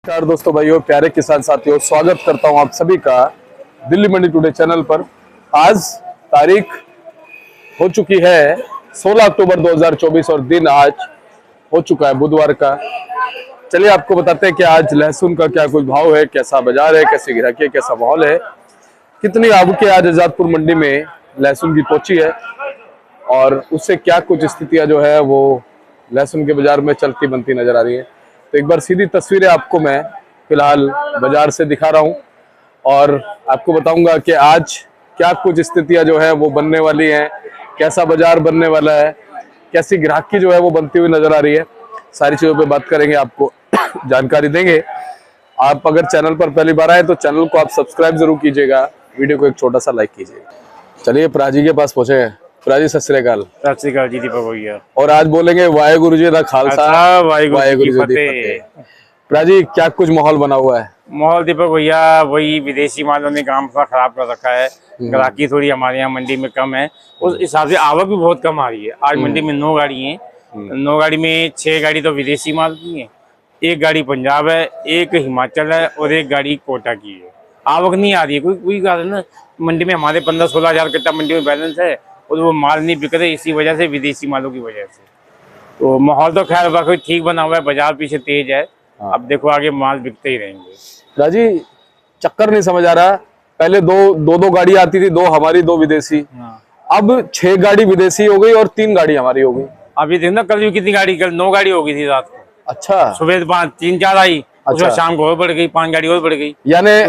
नमस्कार दोस्तों, भाइयों, प्यारे किसान साथियों, स्वागत करता हूं आप सभी का दिल्ली मंडी टुडे चैनल पर। आज तारीख हो चुकी है 16 अक्टूबर 2024 और दिन आज हो चुका है बुधवार का। चलिए आपको बताते हैं कि आज लहसुन का क्या कुछ भाव है, कैसा बाजार है, कैसी गिराकी है, कैसा माहौल है, कितनी आवक आज आजादपुर मंडी में लहसुन की पहुंची है और उससे क्या कुछ स्थितियां जो है वो लहसुन के बाजार में चलती बनती नजर आ रही है। तो एक बार सीधी तस्वीरें आपको मैं फिलहाल बाजार से दिखा रहा हूं और आपको बताऊंगा कि आज क्या कुछ स्थितियां जो है वो बनने वाली हैं, कैसा बाजार बनने वाला है, कैसी ग्राहकी जो है वो बनती हुई नजर आ रही है। सारी चीजों पे बात करेंगे, आपको जानकारी देंगे। आप अगर चैनल पर पहली बार आए तो चैनल को आप सब्सक्राइब जरूर कीजिएगा, वीडियो को एक छोटा सा लाइक कीजिएगा। चलिए प्राजी के पास पहुंचे हैं। प्राजी सत श्री अकाल। सत श्री अकाल जी, दीपक भैया। और आज बोलेंगे वाहेगुरु जी दा खालसा वाहेगुरु जी दी फतेह। प्राजी क्या कुछ माहौल बना हुआ है? माहौल दीपक भैया वही विदेशी मालों ने काम थोड़ा खराब कर रखा है। ग्राहकी थोड़ी हमारे यहाँ मंडी में कम है, उस हिसाब से आवक भी बहुत कम आ रही है। आज मंडी में 9 गाड़ी है, 9 गाड़ी में 6 गाड़ी तो विदेशी माल की है, 1 गाड़ी पंजाब है, 1 हिमाचल है और 1 गाड़ी कोटा की है। आवक नहीं आ रही है, कोई कारण ना मंडी में हमारे 15-16 हजार कट्टा मंडी में बैलेंस है और वो माल नहीं बिक रहे, इसी वजह से विदेशी मालों की वजह से। तो माहौल तो खैर बाकी ठीक बना हुआ है, बाजार पीछे तेज है। अब देखो आगे माल बिकते ही रहेंगे। राजी चक्कर नहीं समझ आ रहा, पहले दो गाड़ी आती थी, 2 हमारी 2 विदेशी, अब 6 गाड़ी विदेशी हो गई और 3 गाड़ी हमारी हो गई। अभी देखना कल भी कितनी गाड़ी, कल 9 गाड़ी हो गई थी रात को। अच्छा, सुबह 3-4 आई, उसके शाम को और बढ़ गई, 5 गाड़ी और बढ़ गई, यानी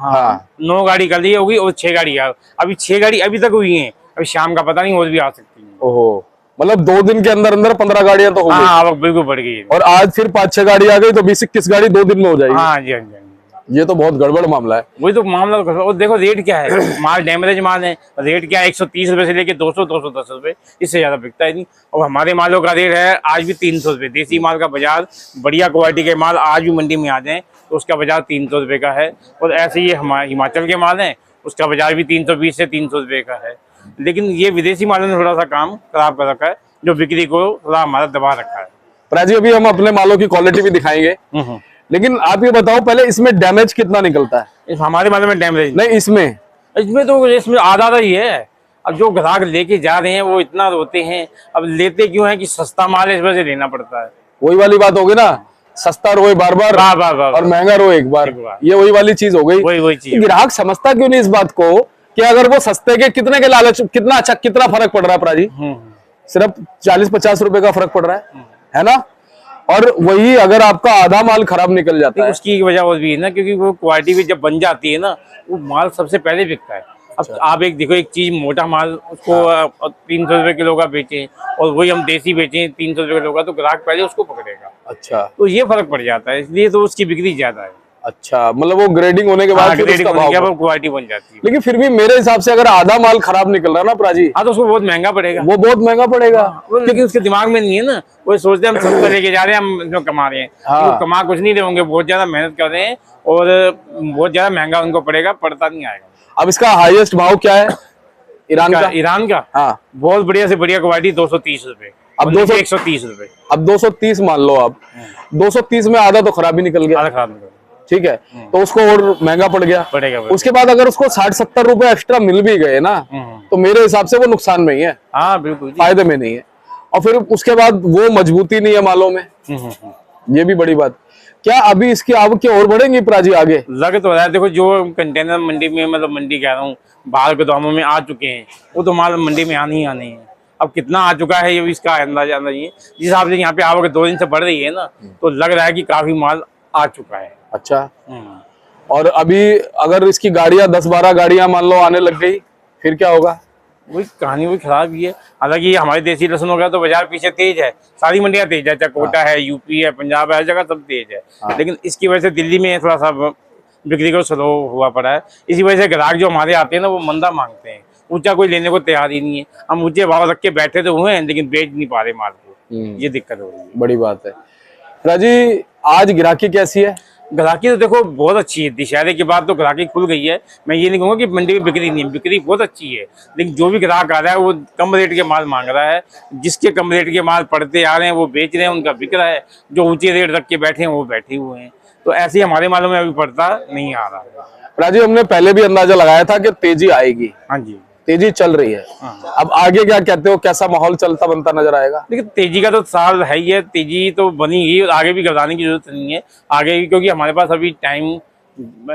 हाँ 9 गाड़ी कल ही होगी और 6 गाड़ी अभी 6 गाड़ी अभी तक हुई है। अभी शाम का पता नहीं, और भी आ सकती है। ओहो, मतलब 2 दिन के अंदर अंदर 15 गाड़ियां तो हो गई। हाँ, आवक बिल्कुल बढ़ गई है। और आज फिर 5-6 गाड़ी आ गई तो 20-21 गाड़ी 2 दिन में हो जाएगी। हाँ जी, हाँ जी। ये तो बहुत गड़बड़ मामला है। वही तो मामला। और देखो रेट क्या है, माल डैमेज माल है, रेट क्या है 130 रुपए से लेके 200-210 रुपए, इससे ज्यादा बिकता है नहीं। और हमारे मालों का रेट है आज भी 300 रुपए। देसी माल का बाजार, बढ़िया क्वालिटी के माल आज भी मंडी में आ जाए तो उसका बाजार 300 रुपए का है। और ऐसे ही हमारे हिमाचल के माल है, उसका बाजार भी 320 से 300 रुपए का है। लेकिन ये विदेशी मालों ने थोड़ा सा काम खराब कर रखा है, जो बिक्री को थोड़ा हमारा दबा रखा है। प्राजी अभी हम अपने मालों की क्वालिटी भी दिखाएंगे, लेकिन आप ये बताओ पहले इसमें डैमेज कितना निकलता है? हमारे माल में डैमेज नहीं, इसमें तो इसमें आधा ही है। अब जो ग्राहक लेके जा रहे हैं वो इतना रोते हैं, अब लेते क्यों है कि सस्ता माल है, इस वजह से लेना पड़ता है। वही वाली बात होगी ना, सस्ता रोए बार बार और महंगा रोए एक बार। ये वही वाली चीज हो गई। वही चीज। ग्राहक समझता क्यों नहीं इस बात को कि अगर वो सस्ते के कितने के लालच, कितना अच्छा, कितना फर्क पड़ रहा है प्राजी? सिर्फ 40-50 रुपए का फर्क पड़ रहा है ना? और वही अगर आपका आधा माल खराब निकल जाता है, उसकी वजह और भी है ना, क्योंकि वो क्वालिटी भी जब बन जाती है ना, वो माल सबसे पहले बिकता है। अब आप एक देखो, एक चीज मोटा माल उसको 300 रुपए किलो का बेचे और वही हम देसी बेचे 300 रुपए किलो का, तो ग्राहक पहले उसको पकड़ेगा। अच्छा, तो ये फर्क पड़ जाता है, इसलिए तो उसकी बिक्री ज्यादा है। अच्छा, मतलब वो ग्रेडिंग होने के बाद क्वालिटी बन जाती है। लेकिन फिर भी मेरे हिसाब से अगर आधा माल खराब निकल रहा ना प्राजी, हाँ तो उसको बहुत महंगा पड़ेगा। वो बहुत महंगा पड़ेगा, क्योंकि उसके दिमाग में नहीं है ना, वो सोचते हैं हम सस्ता लेके जा रहे हैं, हम इसमें कमा रहे हैं। तो कमा कुछ नहीं रहे होंगे, बहुत ज्यादा मेहनत कर रहे हैं और बहुत ज्यादा महंगा उनको पड़ेगा, पड़ता नहीं आएगा। अब इसका हाईएस्ट भाव क्या है ईरान का? हाँ, बहुत बढ़िया से बढ़िया क्वालिटी 230 रुपए। अब 130 रुपए। अब 230 मान लो, आप 230 में आधा तो खराब ही निकल गया, ठीक है, तो उसको और महंगा पड़ेगा। उसके बाद अगर उसको 60-70 रुपए एक्स्ट्रा मिल भी गए ना, तो मेरे हिसाब से वो नुकसान में ही है। हाँ बिल्कुल, फायदे में नहीं है। और फिर उसके बाद वो मजबूती नहीं है मालों में, ये भी बड़ी बात। क्या अभी इसकी आवक क्या और बढ़ेंगी प्राजी आगे? लग तो रहा है। देखो जो कंटेनर मंडी में, मतलब मंडी कह रहा हूँ, बाहर गोदामों में आ चुके हैं, वो तो माल मंडी में आने ही आने हैं। अब कितना आ चुका है ये भी इसका अंदाजा नहीं है। जिस हिसाब से यहाँ पे आवक 2 दिन से बढ़ रही है ना, तो लग रहा है कि काफी माल आ चुका है। अच्छा, और अभी अगर इसकी गाड़ियां 10-12 गाड़ियां मान लो आने लग गई, फिर क्या होगा? वही कहानी वही खराब ही है। हालांकि हमारे देसी लहसुन हो गया तो बाजार पीछे तेज है, सारी मंडियां तेज है, चाहे कोटा है, यूपी है, पंजाब है, हर जगह सब तेज है। लेकिन इसकी वजह से दिल्ली में थोड़ा सा बिक्री को स्लो हुआ पड़ा है। इसी वजह से ग्राहक जो हमारे आते हैं ना, वो मंदा मांगते हैं, ऊंचा कोई लेने को तैयार ही नहीं है। हम ऊंचे भाव रख के बैठे तो हुए हैं, लेकिन बेच नहीं पा रहे माल को, ये दिक्कत हो रही है। बड़ी बात है। राजी आज ग्राहकी कैसी है? ग्राहकी तो देखो बहुत अच्छी है, दशहरे के बाद तो ग्राहकी खुल गई है। मैं ये नहीं कहूँगा कि मंडी में बिक्री नहीं है, बिक्री बहुत अच्छी है। लेकिन जो भी ग्राहक आ रहा है वो कम रेट के माल मांग रहा है। जिसके कम रेट के माल पड़ते आ रहे हैं वो बेच रहे हैं, उनका बिक रहा है। जो ऊंचे रेट रख के बैठे हैं वो बैठे हुए हैं। तो ऐसे ही हमारे मालों में अभी पड़ता नहीं आ रहा है। राजीव, हमने पहले भी अंदाजा लगाया था कि तेजी आएगी, हाँ जी। तेजी चल रही है। हाँ। अब आगे क्या कहते हो, कैसा माहौल चलता बनता नजर आएगा? देखिए तेजी का तो साल है ही है, तेजी तो बनी ही, आगे भी घबराने की जरूरत नहीं है आगे भी, क्योंकि हमारे पास अभी टाइम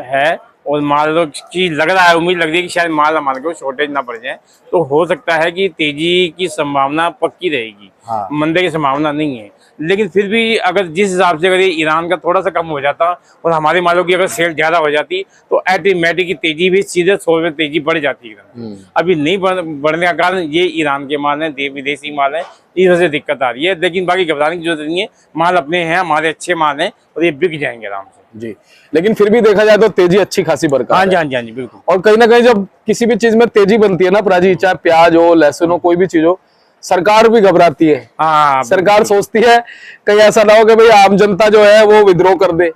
है और माल की लग रहा है, उम्मीद लग रही है कि शायद माल हमारे को शॉर्टेज ना पड़ जाए, तो हो सकता है कि तेजी की संभावना पक्की रहेगी। हाँ। मंदे की संभावना नहीं है, लेकिन फिर भी अगर जिस हिसाब से अगर ये ईरान का थोड़ा सा कम हो जाता और हमारे मालों की अगर सेल ज्यादा हो जाती तो ऑटोमेटिक की तेजी भी सीधे 100 में तेजी बढ़ जाती है। अभी नहीं बढ़ने का कारण ये ईरान के माल है, विदेशी माल है, इस वजह से दिक्कत आ रही है। लेकिन बाकी घबराने की जरूरत नहीं है, माल अपने हैं, हमारे अच्छे माल हैं और ये बिक जाएंगे आराम से जी। लेकिन फिर भी देखा जाए तो तेजी अच्छी खासी बरकरार हाँ है। जी, हाँ जी, हाँ जी, बिल्कुल। और कहीं ना कहीं जब किसी भी चीज में तेजी बनती है ना प्राजी, चाहे प्याज हो, लहसुन हो, कोई भी चीज हो, सरकार भी घबराती है। हाँ, सरकार सोचती है कहीं ऐसा ना हो कि भाई आम जनता जो है वो विद्रोह कर दे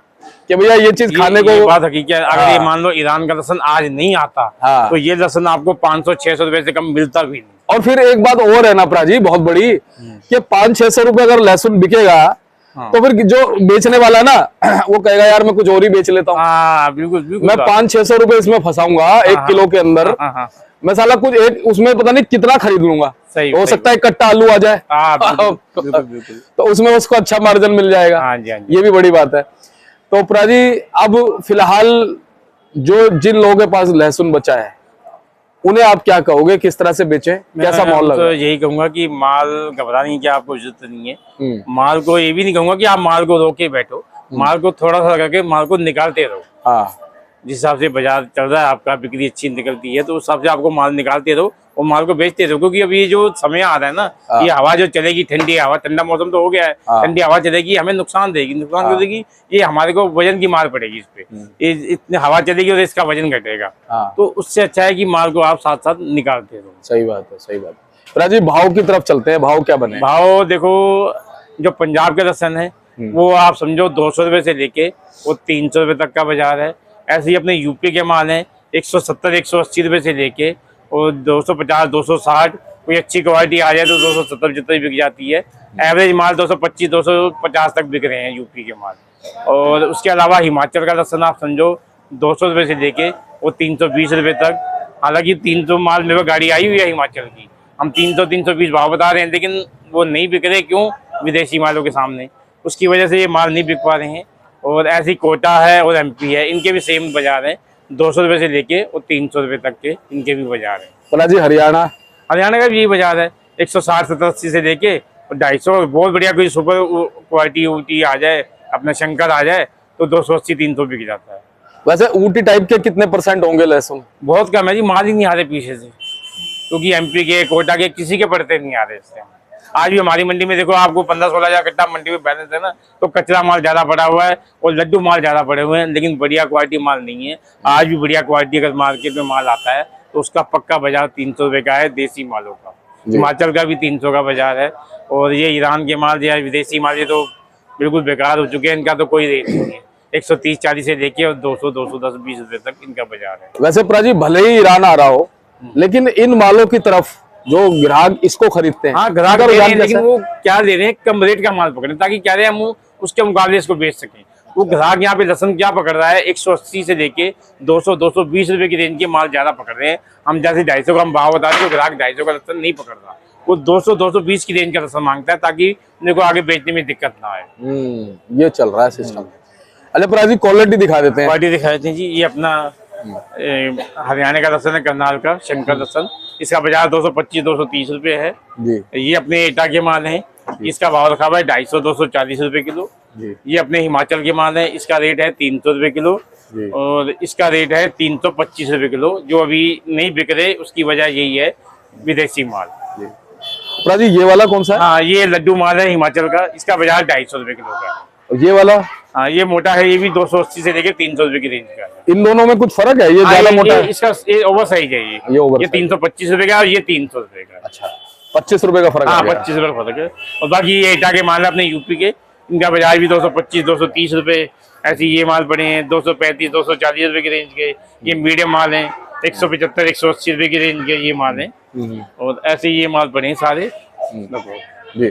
कि भैया ये चीज खाने को। बात हकीकत है। अगर ये मान लो ईरान का लहसुन आज नहीं आता हाँ। तो ये लहसुन आपको 500-600 रुपए से कम मिलता भी नहीं। और फिर एक बात और है ना प्राजी, बहुत बड़ी, कि 500-600 रुपए अगर लहसुन बिकेगा तो फिर जो बेचने वाला ना वो कहेगा यार मैं कुछ और ही बेच लेता हूँ। हाँ, बिल्कुल बिल्कुल। मैं 500-600 रुपए इसमें फंसाऊंगा 1 किलो के अंदर। हाँ, मैं साला कुछ एक उसमें पता नहीं कितना खरीद लूंगा, सही, हो सही। सकता है कट्टा आलू आ जाए बिल्कुल। तो उसमें उसको अच्छा मार्जिन मिल जाएगा। हाँ जी, हाँ जी। ये भी बड़ी बात है। तो प्राजी, अब फिलहाल जो जिन लोगों के पास लहसुन बचा है उन्हें आप क्या कहोगे, किस तरह से बेचें, कैसा माहौल लगा? तो यही कहूंगा कि माल घबराने की आपको जरूरत नहीं है। हम्म। माल को ये भी नहीं कहूंगा कि आप माल को रोके बैठो, माल को थोड़ा सा करके माल को निकालते रहो। हाँ। जिस हिसाब से बाजार चल रहा है, आपका बिक्री अच्छी निकलती है तो उस हिसाब से आपको माल निकालते रहो और माल को बेचते रहो, क्योंकि अभी ये जो समय आ रहा है ना, ये हवा जो चलेगी, ठंडी हवा, ठंडा मौसम तो हो गया है, ठंडी हवा चलेगी, हमें नुकसान देगी। नुकसान क्यों देगी? ये हमारे को वजन की मार पड़ेगी इस पे, ये इतनी हवा चलेगी और इसका वजन घटेगा। तो उससे अच्छा है कि माल को आप साथ साथ निकालते रहो। सही बात है, सही बात है। प्राजी, भाव की तरफ चलते हैं, भाव क्या बने? भाव देखो, जो पंजाब के लहसुन है वो आप समझो 200 रुपए से लेके वो 300 रुपए तक का बाजार है। ऐसे ही अपने यूपी के माल हैं 170-180 रुपए से लेके और 250-260, कोई अच्छी क्वालिटी आ जाए तो 270-75 बिक जाती है। एवरेज माल 225-250 तक बिक रहे हैं यूपी के माल। और उसके अलावा हिमाचल का लहसुन आप समझो 200 रुपए से लेके वो 320 रुपए तक। हालांकि 300 माल मेरे गाड़ी आई हुई है हिमाचल की, हम 300-320 भाव बता रहे हैं, लेकिन वो नहीं बिक रहे। क्यों? विदेशी मालों के सामने, उसकी वजह से ये माल नहीं बिक पा रहे हैं। और ऐसी कोटा है और एमपी है, इनके भी सेम बाजार है, 200 रुपए से लेके और 300 रुपए तक के इनके भी बाजार है। प्राजी, हरियाणा? हरियाणा का भी यही बाजार है, 160-70-80 से लेके और 250। बहुत बढ़िया कोई सुपर क्वालिटी ऊटी आ जाए, अपना शंकर आ जाए तो 280-300 बिक जाता है। वैसे ऊटी टाइप के कितने % होंगे लहसुन? बहुत कम है जी, माल ही नहीं आ रहे पीछे से, क्योंकि एमपी के, कोटा के किसी के पड़ते नहीं आ रहे इससे। आज भी हमारी मंडी में देखो, आपको 15-16 हजार कट्टा मंडी में बैलेंस है ना, तो कचरा माल ज्यादा पड़ा हुआ है और लड्डू माल ज्यादा पड़े हुए हैं, लेकिन बढ़िया क्वालिटी माल नहीं है। आज भी बढ़िया क्वालिटी अगर मार्केट में माल आता है तो उसका पक्का बाजार 300 रुपए का है, देसी मालों का। हिमाचल का भी 300 का बाजार है। और ये ईरान के माल या विदेशी माल ये तो बिल्कुल बेकार हो चुके हैं, इनका तो कोई रेट नहीं है। 130-40 से लेके और 200-210-20 रुपए तक इनका बाजार है। वैसे प्राजी, भले ही ईरान आ रहा हो, लेकिन इन मालों की तरफ जो ग्राहक इसको खरीदते हैं, हाँ, ग्राहक दे रहे हैं, लेकिन वो क्या दे रहे हैं? कम रेट का माल पकड़े, ताकि क्या रहे, हम उसके मुकाबले इसको बेच सकें। वो ग्राहक यहाँ पे लहसुन क्या पकड़ रहा है, 180 से लेके 200-220 रुपए की रेंज के माल ज्यादा पकड़ रहे हैं। हम जैसे 250 का हम भाव बता रहे हैं, तो ग्राहक 250 का लहसुन नहीं पकड़ रहा, वो 200-220 की रेंज का लहसुन मांगता है, ताकि मेरे को आगे बेचने में दिक्कत ना आए। ये चल रहा है सिस्टम। अच्छा प्राजी, क्वालिटी दिखा देते हैं। क्वालिटी दिखा देते हैं जी। ये अपना हरियाणा का लहसुन है, करनाल का शंकर लहसुन, इसका बाजार 225-230 रुपए है जी। ये अपने एटा के माल हैं, इसका भाव रखा हुआ है 250-240 रुपए किलो जी। ये अपने हिमाचल के माल है, इसका रेट है 300 रुपए किलो जी। और इसका रेट है 325 रुपए किलो। जो अभी नहीं बिक रहे उसकी वजह यही है, विदेशी माल। प्राजी, ये वाला कौन सा है? हाँ, ये लड्डू माल है हिमाचल का, इसका बाजार 250 रुपए किलो का है। और ये वाला? हाँ, ये मोटा है, ये भी 280 से लेके 300 रुपए की रेंज का है। इन दोनों में कुछ फर्क है? ये ज्यादा मोटा है? इसका ओवर साइज है, ये 325 रुपए का और ये 300 रुपए का। अच्छा, 25 रुपए का फर्क है। हाँ, 25 रुपए का फर्क है। और बाकी ये एटा के माल है अपने यूपी के, इनका बाजार भी 225-230 रुपए। ऐसे ये माल पड़े हैं 235-240 रुपए की रेंज के। ये मीडियम माल है 175-180 रुपए की रेंज के ये माल है। और ऐसे ये माल पड़े हैं सारे। जी।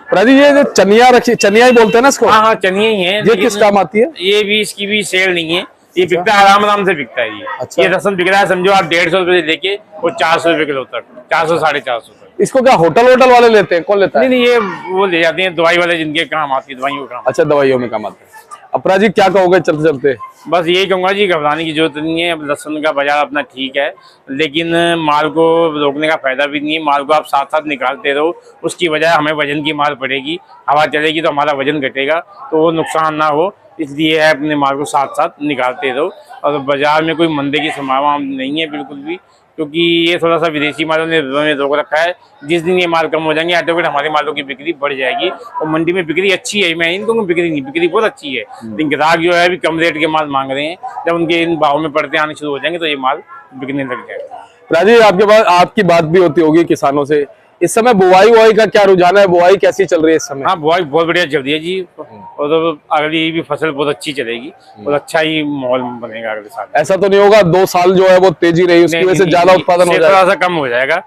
राजी ये जो चनिया रखी, चनिया ही बोलते हैं ना इसको, हाँ हाँ चनिया ही है। ये किस काम आती है? ये भी, इसकी भी सेल नहीं है, ये बिकता है, आराम आराम से बिकता है ये। अच्छा। ये रसन बिक रहा है, समझो आप 150 रुपए से लेके वो 400 रुपए किलो तक, 400 450 तक। इसको क्या होटल वोटल वाले लेते हैं, कौन लेता है? नहीं नहीं, ये वो ले जाते हैं दवाई वाले, जिनके काम आती है, दवाइयों का काम। अच्छा, दवाइयों में काम आता है। अपरा जी क्या कहोगे चलते चलते? बस यही कहूंगा जी, घबराने की जरूरत नहीं है। अब लहसुन का बाजार अपना ठीक है, लेकिन माल को रोकने का फायदा भी नहीं है। माल को आप साथ साथ निकालते रहो, उसकी वजह हमें वजन की माल पड़ेगी, हवा चलेगी तो हमारा वजन घटेगा, तो वो नुकसान ना हो, इसलिए है अपने माल को साथ साथ निकालते रहो। और बाजार में कोई मंदे की संभावना नहीं है बिल्कुल भी, क्योंकि ये थोड़ा सा विदेशी मालों ने रोक रखा है। जिस दिन ये माल कम हो जाएंगे ऑटोमेटिक हमारे मालों की बिक्री बढ़ जाएगी, और मंडी में बिक्री अच्छी है, मैं इनको बिक्री नहीं, बिक्री बहुत अच्छी है। लेकिन ग्राहक जो है अभी कम रेट के माल मांग रहे हैं, जब उनके इन भाव में पड़ते आने शुरू हो जाएंगे तो ये माल बिकने लग जाएगा। राजी आपके पास आपकी बात भी होती होगी किसानों से, इस समय बुआई का क्या रुझान है? बुआई कैसी चल रही है इस समय? हाँ बुआई बहुत बढ़िया चल रही है जी, और तो अगली भी फसल बहुत अच्छी चलेगी, और अच्छा ही माहौल बनेगा अगले साल। ऐसा तो नहीं होगा 2 साल जो है वो तेजी रही, उसकी वजह से ज्यादा उत्पादन हो जाएगा? थोड़ा सा कम हो जाएगा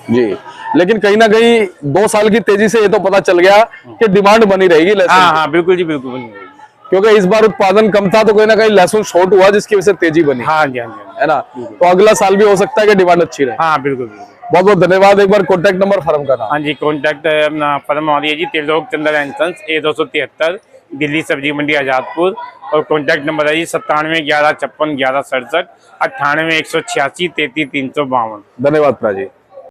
जी, लेकिन कहीं ना कहीं 2 साल की तेजी से ये तो पता चल गया कि डिमांड बनी रहेगी लहसुन हाँ की। हाँ बिल्कुल जी, बिल्कुल बनी रहेगी। क्योंकि इस बार उत्पादन कम था तो कहीं ना कहीं लहसुन शॉर्ट हुआ, जिसकी वजह से तेजी बनी, हाँ जी, हाँ जी, है ना? तो अगला साल भी हो सकता है कि डिमांड अच्छी रहे। हाँ बिल्कुल बिल्कुल। बहुत बहुत धन्यवाद। एक बार कॉन्टैक्ट नंबर फर्म का नाम? हाँ जी, कॉन्टैक्ट अपना फर्म हमारी है जी, त्रिलोक चंद्र एंड सन्स, A273, दिल्ली सब्जी मंडी आजादपुर। और कॉन्टैक्ट नंबर है जी 97 11 56 11 67, 98 186 33 352। धन्यवाद प्राजी।